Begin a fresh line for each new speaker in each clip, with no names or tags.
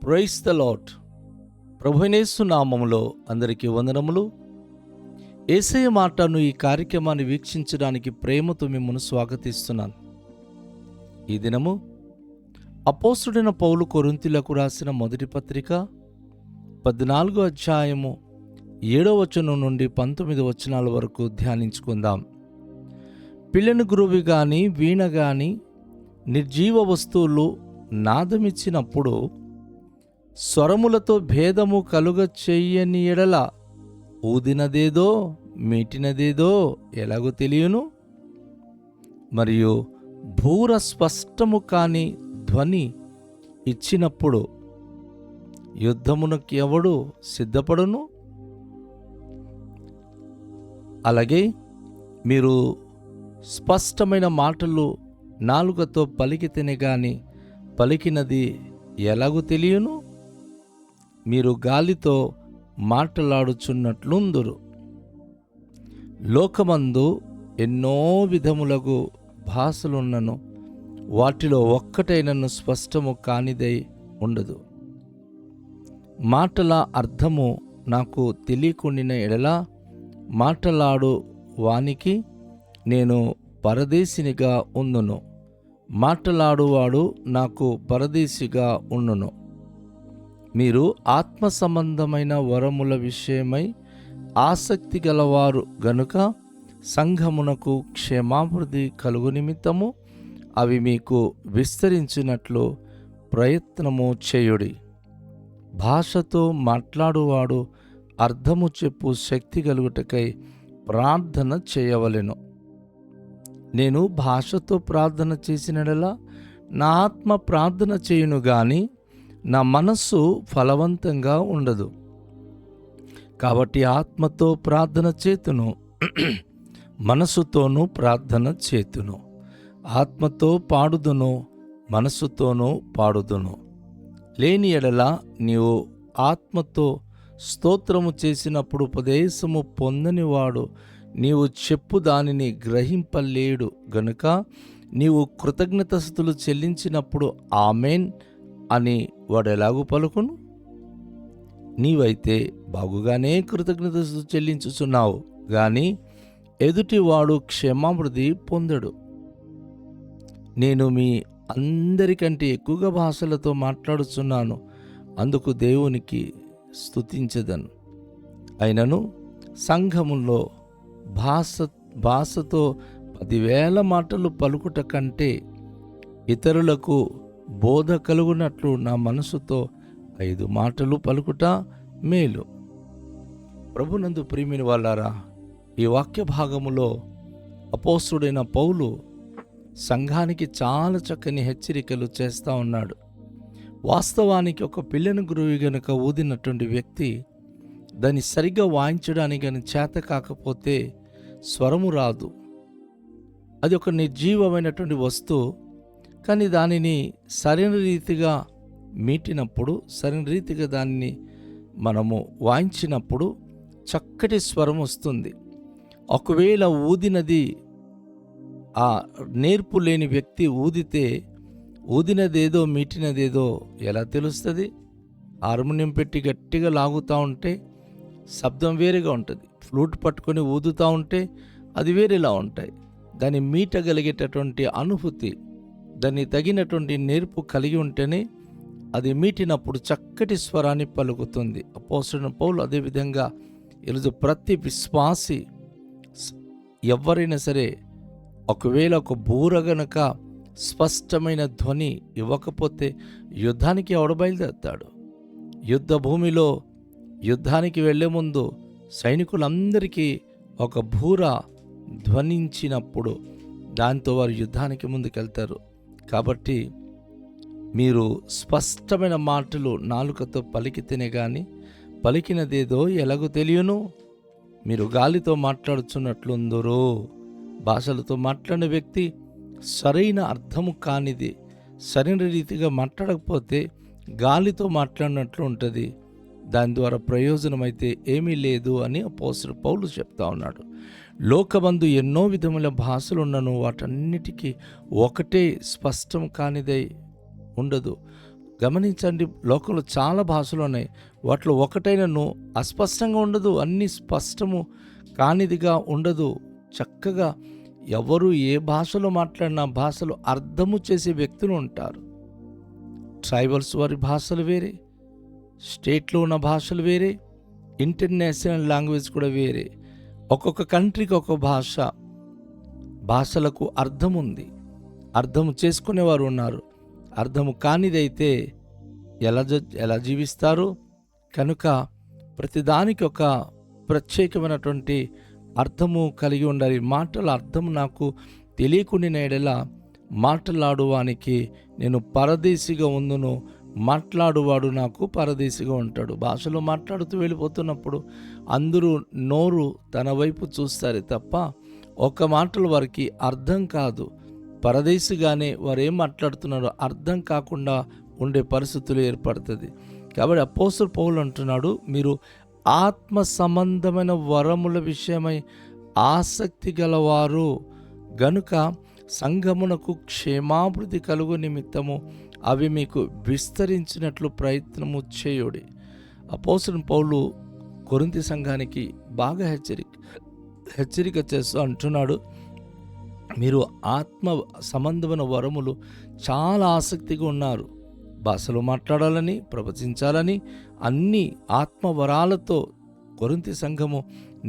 Praise the lord. ప్రభువైనేసు నామములో అందరికీ వందనములు. యేసయ్య మాటను ఈ కార్యక్రమాన్ని వీక్షించడానికి ప్రేమతో మిమ్మల్ని స్వాగతిస్తున్నాను. ఈ దినము అపోస్తుడైన పౌలు కొరింథీయులకు రాసిన మొదటి పత్రిక 14వ అధ్యాయము 7వ వచనం నుండి 19 వచనాల వరకు ధ్యానించుకుందాం. పిల్లని గురువి గాని వీణ గాని నిర్జీవ వస్తువులు నాదమిచ్చినప్పుడు స్వరములతో భేదము కలుగ చెయ్యని ఎడల ఊదినదేదో మీటినదేదో ఎలాగో తెలియను. మరియు భూర స్పష్టము కాని ధ్వని ఇచ్చినప్పుడు యుద్ధమునకు ఎవడు సిద్ధపడును? అలాగే మీరు స్పష్టమైన మాటలు నాలుకతో పలికితేనే గాని పలికినది ఎలాగూ తెలియను. మీరు గాలితో మాట్లాడుచున్నట్లుందురు. లోకమందు ఎన్నో విధములగు భాషలున్నను, వాటిలో ఒక్కటైనను స్పష్టము కానిదై ఉండదు. మాటల అర్థము నాకు తెలియకుండిన ఎడల మాటలాడు వానికి నేను పరదేశినిగా ఉండును, మాటలాడువాడు నాకు పరదేశిగా ఉండును. మీరు ఆత్మ సంబంధమైన వరముల విషయమై ఆసక్తి గలవారు గనుక సంఘమునకు క్షేమాభివృద్ధి కలుగు నిమిత్తము అవి మీకు విస్తరించినట్లు ప్రయత్నము చేయుడి. భాషతో మాట్లాడువాడు అర్థము చెప్పు శక్తి కలుగుటకై ప్రార్థన చేయవలెను. నేను భాషతో ప్రార్థన చేసినడలా నా ఆత్మ ప్రార్థన చేయును గాని నా మనస్సు ఫలవంతంగా ఉండదు. కాబట్టి ఆత్మతో ప్రార్థన చేతును, మనస్సుతోనూ ప్రార్థన చేతును. ఆత్మతో పాడుదును, మనస్సుతోనూ పాడుదును. లేని ఎడల నీవు ఆత్మతో స్తోత్రము చేసినప్పుడు ఉపదేశము పొందనివాడు నీవు చెప్పు దానిని గ్రహింపలేడు గనుక నీవు కృతజ్ఞతాస్తుతులు చెల్లించినప్పుడు ఆమెన్ అని వాడు ఎలాగూ పలుకును? నీవైతే బాగుగానే కృతజ్ఞతాస్తుతులు చెల్లించుచున్నావు గాని ఎదుటివాడు క్షేమాభివృద్ధి పొందడు. నేను మీ అందరికంటే ఎక్కువగా భాషలతో మాట్లాడుచున్నాను, అందుకు దేవునికి స్తుతించదను. అయినను సంఘములో భాషతో 10,000 మాటలు పలుకుట కంటే ఇతరులకు బోధ కలుగునట్లు నా మనసుతో 5 మాటలు పలుకుట మేలు. ప్రభునందు ప్రియమైన వాళ్ళారా, ఈ వాక్య భాగములో అపోస్తుడైన పౌలు సంఘానికి చాలా చక్కని హెచ్చరికలు చేస్తూ ఉన్నాడు. వాస్తవానికి ఒక పిల్లని గురువు గనుక ఊదినటువంటి వ్యక్తి దాన్ని సరిగ్గా వాయించడానికి కానీ చేత కాకపోతే స్వరము రాదు. అది ఒక నిర్జీవమైనటువంటి వస్తువు, కానీ దానిని సరైన రీతిగా మీటినప్పుడు, సరైన రీతిగా దాన్ని మనము వాయించినప్పుడు చక్కటి స్వరం వస్తుంది. ఒకవేళ ఊదినది ఆ నేర్పు లేని వ్యక్తి ఊదితే ఊదినదేదో మీటినదేదో ఎలా తెలుస్తుంది? హార్మోనియం పెట్టి గట్టిగా లాగుతూ ఉంటే శబ్దం వేరేగా ఉంటుంది, ఫ్లూట్ పట్టుకొని ఊదుతూ ఉంటే అది వేరేలా ఉంటాయి. దాన్ని మీటగలిగేటటువంటి అనుభూతి, దాన్ని తగినటువంటి నేర్పు కలిగి ఉంటేనే అది మీటినప్పుడు చక్కటి స్వరాన్ని పలుకుతుంది. అపోస్తలుడైన పౌలు అదేవిధంగా ఈరోజు ప్రతి విశ్వాసి ఎవరైనా సరే ఒకవేళ ఒక బూర గనక స్పష్టమైన ధ్వని ఇవ్వకపోతే యుద్ధానికి ఎవడు బయలుదేరుతాడు? యుద్ధ భూమిలో యుద్ధానికి వెళ్లే ముందు సైనికులందరికీ ఒక బూర ధ్వనించినప్పుడు దాంతో వారు యుద్ధానికి ముందుకెళ్తారు. కాబట్టి మీరు స్పష్టమైన మాటలు నాలుకతో పలికితేనే గాని పలికినదేదో ఎలాగో తెలియను. మీరు గాలితో మాట్లాడుచున్నట్లుందరో. భాషలతో మాట్లాడిన వ్యక్తి సరైన అర్థము కానిది, సరైన రీతిగా మాట్లాడకపోతే గాలితో మాట్లాడినట్లు ఉంటుంది. దాని ద్వారా ప్రయోజనం అయితే ఏమీ లేదు అని అపోస్తలుడు పౌలు చెప్తా ఉన్నాడు. లోకమందు ఎన్నో విధముల భాషలున్నను, వాటన్నిటికీ ఒకటే స్పష్టం కానిదై ఉండదు. గమనించండి, లోకంలో చాలా భాషలు ఉన్నాయి. వాటిలో ఒకటైనను అస్పష్టంగా ఉండదు, అన్ని స్పష్టము కానిదిగా ఉండదు. చక్కగా ఎవరు ఏ భాషలో మాట్లాడినా భాషలు అర్థము చేసే వ్యక్తులు ఉంటారు. ట్రైబల్స్ వారి భాషలు వేరే, స్టేట్లో ఉన్న భాషలు వేరే, ఇంటర్నేషనల్ లాంగ్వేజ్ కూడా వేరే. ఒక్కొక్క కంట్రీకి ఒక్కొక్క భాషలకు అర్థం ఉంది, అర్థము చేసుకునేవారు ఉన్నారు. అర్థము కానిదైతే ఎలా జీవిస్తారు? కనుక ప్రతిదానికి ఒక ప్రత్యేకమైనటువంటి అర్థము కలిగి ఉండాలి. మాటల అర్థం నాకు తెలియకుండా ఎడల మాట్లాడువానికి నేను పరదేశిగా ఉందును, మాట్లాడువాడు నాకు పరదేశిగా ఉంటాడు. భాషలో మాట్లాడుతూ వెళ్ళిపోతున్నప్పుడు అందరూ నోరు తన వైపు చూస్తారు తప్ప ఒక మాటలు వారికి అర్థం కాదు. పరదేశిగానే వారు ఏం మాట్లాడుతున్నారో అర్థం కాకుండా ఉండే పరిస్థితులు ఏర్పడుతుంది. కాబట్టి అపోస్తలుడు పౌలు అంటున్నాడు, మీరు ఆత్మ సంబంధమైన వరముల విషయమై ఆసక్తి గలవారు గనుక సంఘమునకు క్షేమాభివృద్ధి కలుగు నిమిత్తము అవి మీకు విస్తరించినట్లు ప్రయత్నము చేయుడి. అపోస్తలుడు పౌలు కొరింథీ సంఘానికి బాగా హెచ్చరిక చేస్తూ అంటున్నాడు, మీరు ఆత్మ సంబంధమైన వరములు చాలా ఆసక్తిగా ఉన్నారు. భాషలో మాట్లాడాలని, ప్రవచించాలని, అన్ని ఆత్మ వరాలతో కొరింథీ సంఘము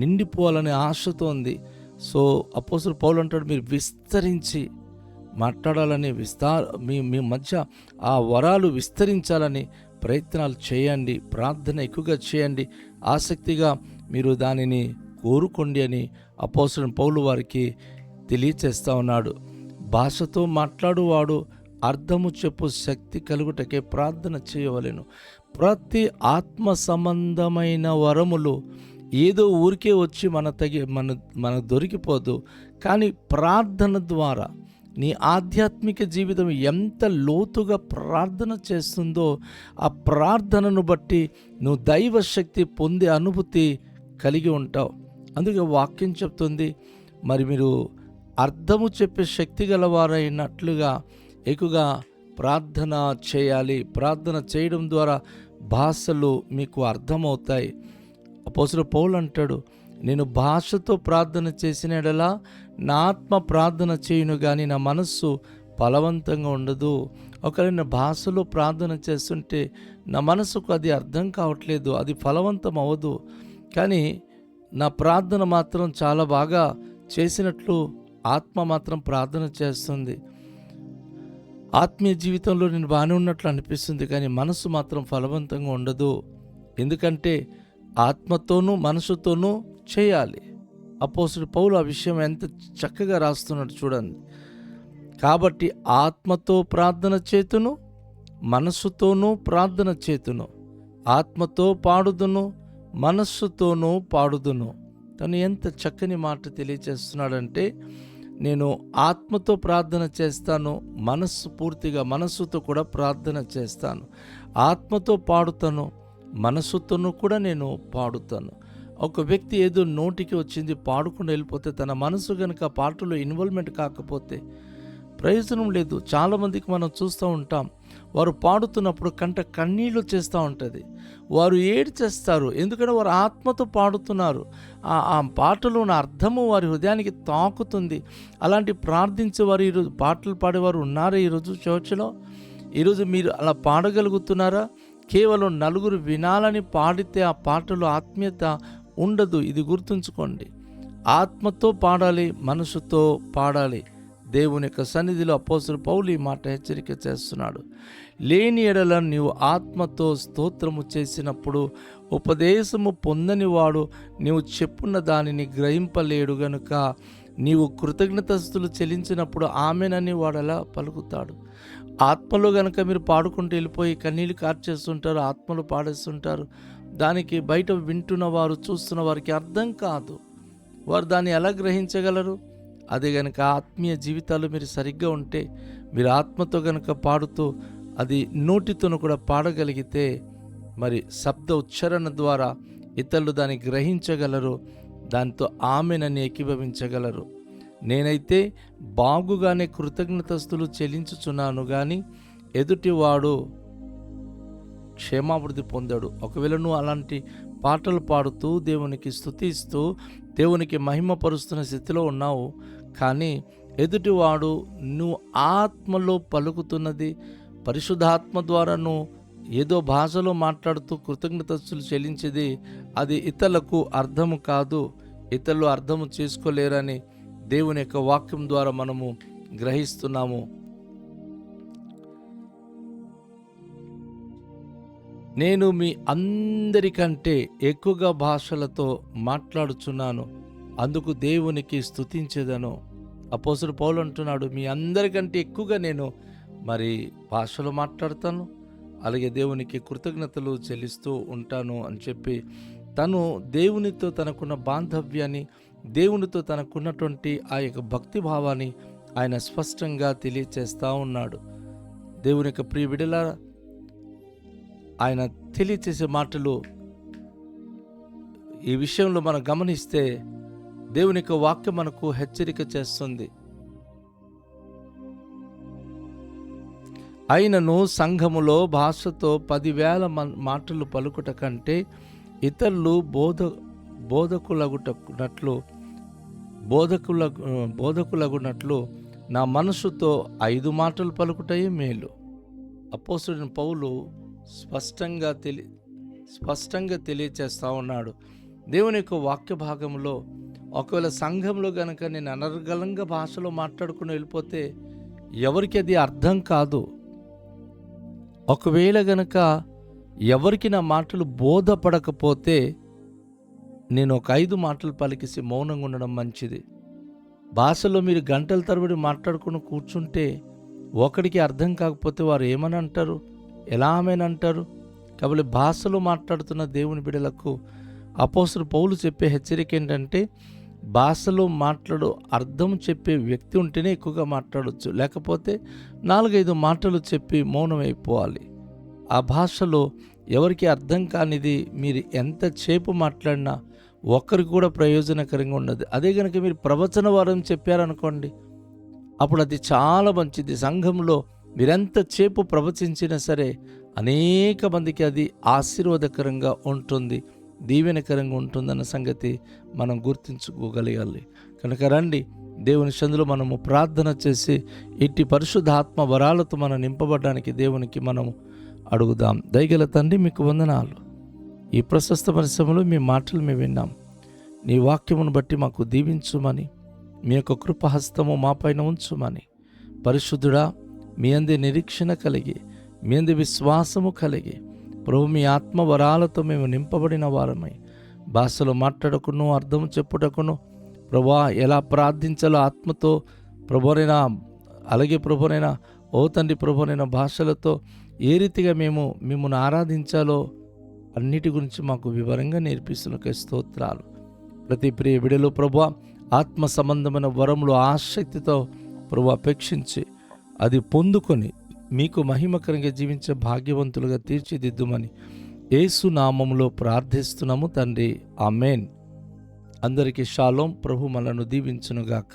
నిండిపోవాలనే ఆశతో ఉంది. సో అపోస్తలుడు పౌలు అంటాడు, మీరు విస్తరించి మాట్లాడాలని, మీ మధ్య ఆ వరాలు విస్తరించాలని ప్రయత్నాలు చేయండి, ప్రార్థన ఎక్కువగా చేయండి, ఆసక్తిగా మీరు దానిని కోరుకోండి అని అపోస్తలుడు పౌలు వారికి తెలియచేస్తూ ఉన్నాడు. భాషతో మాట్లాడువాడు అర్థము చెప్పు శక్తి కలుగుటకే ప్రార్థన చేయవలెను. ప్రతి ఆత్మ సంబంధమైన వరములు ఏదో ఊరికే వచ్చి మన దొరికిపోదు. కానీ ప్రార్థన ద్వారా నీ ఆధ్యాత్మిక జీవితం ఎంత లోతుగా ప్రార్థన చేస్తుందో ఆ ప్రార్థనను బట్టి నువ్వు దైవ శక్తి పొందే అనుభూతి కలిగి ఉంటావు. అందుకే వాక్యం చెప్తుంది, మరి మీరు అర్థము చెప్పే శక్తి గలవారైనట్లుగా ఎక్కువగా ప్రార్థన చేయాలి. ప్రార్థన చేయడం ద్వారా భాషలు మీకు అర్థమవుతాయి. అపోస్తలుడు పౌలు అంటాడు, నేను భాషతో ప్రార్థన చేసిన ఎడల నా ఆత్మ ప్రార్థన చేయును కానీ నా మనస్సు బలవంతంగా ఉండదు. ఒకవేళ నా భాషలో ప్రార్థన చేస్తుంటే నా మనసుకు అది అర్థం కావట్లేదు, అది ఫలవంతం అవ్వదు. కానీ నా ప్రార్థన మాత్రం చాలా బాగా చేసినట్లు ఆత్మ మాత్రం ప్రార్థన చేస్తుంది. ఆత్మీయ జీవితంలో నేను బాగానే ఉన్నట్లు అనిపిస్తుంది, కానీ మనసు మాత్రం ఫలవంతంగా ఉండదు. ఎందుకంటే ఆత్మతోనూ మనసుతోనూ చేయాలి. అపోస్తలుడు పౌలు ఆ విషయం ఎంత చక్కగా రాస్తున్నాడు చూడండి. కాబట్టి ఆత్మతో ప్రార్థన చేతును, మనస్సుతోనూ ప్రార్థన చేతును, ఆత్మతో పాడుదును, మనస్సుతోనూ పాడుదును. తను ఎంత చక్కని మాట తెలియచేస్తున్నాడంటే, నేను ఆత్మతో ప్రార్థన చేస్తాను, మనస్సుతో కూడా ప్రార్థన చేస్తాను, ఆత్మతో పాడుతాను, మనస్సుతోనూ కూడా నేను పాడుతాను. ఒక వ్యక్తి ఏదో నోటికి వచ్చింది పాడుకుండా వెళ్ళిపోతే, తన మనసు కనుక పాటలో ఇన్వాల్వ్మెంట్ కాకపోతే ప్రయోజనం లేదు. చాలామందికి మనం చూస్తూ ఉంటాం, వారు పాడుతున్నప్పుడు కన్నీళ్ళు చేస్తూ ఉంటుంది, వారు ఏడ్చేస్తారు. ఎందుకంటే వారు ఆత్మతో పాడుతున్నారు. ఆ పాటలో ఉన్న అర్థము వారి హృదయానికి తాకుతుంది. అలాంటి ప్రార్థించేవారు ఈరోజు, పాటలు పాడేవారు ఉన్నారా ఈరోజు చర్చిలో? ఈరోజు మీరు అలా పాడగలుగుతున్నారా? కేవలం నలుగురు వినాలని పాడితే ఆ పాటలో ఆత్మీయత ఉండదు. ఇది గుర్తుంచుకోండి. ఆత్మతో పాడాలి, మనసుతో పాడాలి. దేవుని యొక్క సన్నిధిలో అపోస్తలుడు పౌలు ఈ మాట హెచ్చరిక చేస్తున్నాడు. లేని ఎడల నీవు ఆత్మతో స్తోత్రము చేసినప్పుడు ఉపదేశము పొందని నీవు చెప్పున్న దానిని గ్రహింపలేడు గనుక నీవు కృతజ్ఞతాస్తులు చెల్లించినప్పుడు ఆమెనని వాడలా పలుకుతాడు. ఆత్మలో గనక మీరు పాడుకుంటూ వెళ్ళిపోయి కన్నీళ్ళు కార్చేస్తుంటారు, ఆత్మలో పాడేస్తుంటారు. దానికి బయట వింటున్న వారు, చూస్తున్న వారికి అర్థం కాదు. వారు దాన్ని ఎలా గ్రహించగలరు? అదే గనక ఆత్మీయ జీవితాలు మీరు సరిగ్గా ఉంటే, మీరు ఆత్మతో గనక పాడుతూ అది నోటితోను కూడా పాడగలిగితే, మరి శబ్ద ఉచ్చారణ ద్వారా ఇతరులు దాన్ని గ్రహించగలరు, దాంతో ఆమెనని ఏకీభవించగలరు. నేనైతే బాగుగానే కృతజ్ఞతస్తులు చెల్లించుచున్నాను, కానీ ఎదుటివాడు క్షేమాభివృద్ధి పొందాడు. ఒకవేళ నువ్వు అలాంటి పాటలు పాడుతూ దేవునికి స్తుతిస్తూ దేవునికి మహిమపరుస్తున్న స్థితిలో ఉన్నావు, కానీ ఎదుటివాడు నువ్వు ఆత్మలో పలుకుతున్నది పరిశుద్ధాత్మ ద్వారా నువ్వు ఏదో భాషలో మాట్లాడుతూ కృతజ్ఞతలు చెల్లించేది అది ఇతరులకు అర్థము కాదు, ఇతరులు అర్థము చేసుకోలేరని దేవుని యొక్క వాక్యం ద్వారా మనము గ్రహిస్తున్నాము. నేను మీ అందరికంటే ఎక్కువగా భాషలతో మాట్లాడుచున్నాను, అందుకు దేవునికి స్తుతించేదను. అపోస్తలుడు పౌలు అంటున్నాడు, మీ అందరికంటే ఎక్కువగా నేను భాషలో మాట్లాడతాను, అలాగే దేవునికి కృతజ్ఞతలు చెల్లిస్తూ ఉంటాను అని చెప్పి తను దేవునితో తనకున్న బాంధవ్యాన్ని, దేవునితో తనకున్నటువంటి ఆ యొక్క భక్తి భావాన్ని ఆయన స్పష్టంగా తెలియచేస్తూ ఉన్నాడు. దేవుని యొక్క ప్రియ బిడ్డలారా, ఆయన తెలియచేసే మాటలు ఈ విషయంలో మనం గమనిస్తే దేవుని యొక్క వాక్యం మనకు హెచ్చరిక చేస్తుంది. అయినను సంఘములో భాషతో 10,000 మాటలు పలుకుట కంటే ఇతరులు బోధకులగునట్లు నా మనసుతో 5 మాటలు పలుకుటయే మేలు. అపోస్తలుడైన పౌలు స్పష్టంగా తెలియచేస్తూ ఉన్నాడు. దేవుని యొక్క వాక్య భాగంలో ఒకవేళ సంఘంలో గనక నేను అనర్గళంగా భాషలో మాట్లాడుకుని వెళ్ళిపోతే ఎవరికి అది అర్థం కాదు. ఒకవేళ గనక ఎవరికి నా మాటలు బోధపడకపోతే నేను ఒక 5 మాటలు పలికిసి మౌనంగా ఉండడం మంచిది. భాషలో మీరు గంటల తరబడి మాట్లాడుకుని కూర్చుంటే ఒకడికి అర్థం కాకపోతే వారు ఏమని అంటారు, ఎలా ఆమెను అంటారు. కాబట్టి భాషలో మాట్లాడుతున్న దేవుని బిడ్డలకు అపోస్తలుడు పౌలు చెప్పే హెచ్చరిక ఏంటంటే, భాషలో అర్థం చెప్పే వ్యక్తి ఉంటేనే ఎక్కువగా మాట్లాడవచ్చు, లేకపోతే 4-5 మాటలు చెప్పి మౌనం అయిపోవాలి. ఆ భాషలో ఎవరికి అర్థం కానిది మీరు ఎంతసేపు మాట్లాడినా ఒక్కరికి కూడా ప్రయోజనకరంగా ఉండదు. అదే కనుక మీరు ప్రవచన వారం చెప్పారనుకోండి, అప్పుడు అది చాలా మంచిది. సంఘంలో మీరెంతసేపు ప్రవచించినా సరే అనేక మందికి అది ఆశీర్వాదకరంగా ఉంటుంది, దీవెనకరంగా ఉంటుందన్న సంగతి మనం గుర్తించుకోగలగాలి. కనుక రండి, దేవుని సందులో మనము ప్రార్థన చేసి ఇట్టి పరిశుద్ధాత్మ వరాలతో మనం నింపబడడానికి దేవునికి మనము అడుగుదాం. దయగల తండ్రి, మీకు వందనాలు. ఈ ప్రశస్త పరిశ్రమలో మీ మాటలు మేము విన్నాం. నీ వాక్యమును బట్టి మాకు దీవించుమని, మీ యొక్క కృపహస్తము మా పైన ఉంచుమని, పరిశుద్ధుడా మీ అందే నిరీక్షణ కలిగి, మీ అందే విశ్వాసము కలిగి, ప్రభు మీ ఆత్మ వరాలతో మేము నింపబడిన వారమై భాషలో మాట్లాడకును, అర్థం చెప్పుటకును, ప్రభా ఎలా ప్రార్థించాలో ఆత్మతో ప్రభునైనా, అలాగే ప్రభునైనా ఓ తండ్రి ప్రభునైనా భాషలతో ఏ రీతిగా మేము మిమ్మల్ని ఆరాధించాలో అన్నిటి గురించి మాకు వివరంగా నేర్పిస్తున్న స్తోత్రాలు. ప్రతి ప్రియ బిడ్డలు ప్రభువా ఆత్మ సంబంధమైన వరములు ఆసక్తితో ప్రభు అపేక్షించి అది పొందుకొని మీకు మహిమకరంగా జీవించే భాగ్యవంతులుగా తీర్చిదిద్దుమని యేసు నామములో ప్రార్థిస్తున్నాము తండ్రి, ఆమేన్. అందరికీ షాలోం. ప్రభు మనను దీవించునుగాక.